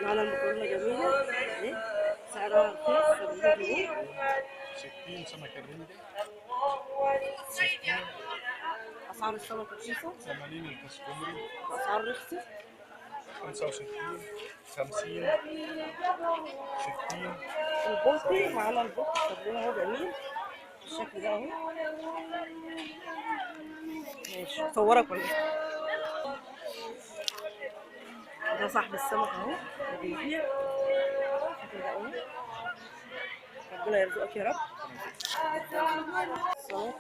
معانا المكرونة جميلة اهي، سعرها رخيص 70 جنيه. 60 سمكة الرنجة، أسعار السمك رخيصة، 80 الكسكومري، الأسعار رخصت. 65 50 60 البلطي 70. معانا البلطي الصابون اهو جميل بالشكل ده اهو. ماشي اصورك ولا إيه؟ ده صاحب السمك اهو بيبيع بالشكل ده اهو. ربنا يرزقك يا رب. السمك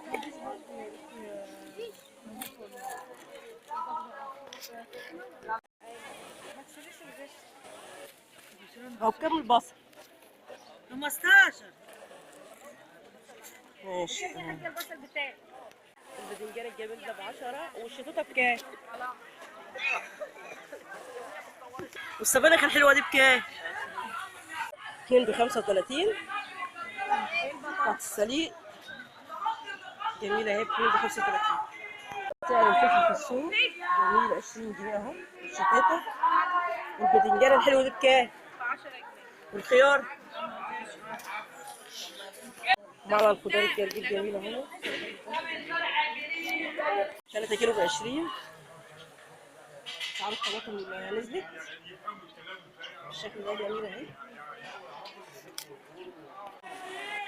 هو بكام البصل؟ 15. ماشي البصل بتاعي الباذنجان الجميل ده ب10 والشطوطه بكام؟ والسبانخ الحلوه دي بكام؟ 2 ب35. بتاعت السليق جميله اهي ب 2 ب35. سعر الفلفل في السوق جميل 20 جنيه اهو الشتاتة. والباذنجان الحلو دي بكام؟ 10 جنيه. والخيار معنا الخضار الجرجير جميل اهو 3 كيلو ب20. اسعار الطماطم نزلت بالشكل ده جميل اهي.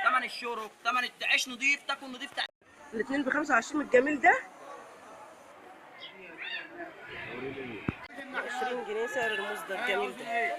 تمن الشرب، تمن تعيش نضيف، تاكل نضيف. الاثنين ب25 الجميل ده 20 جنيه سعر الموز ده الجميل ده.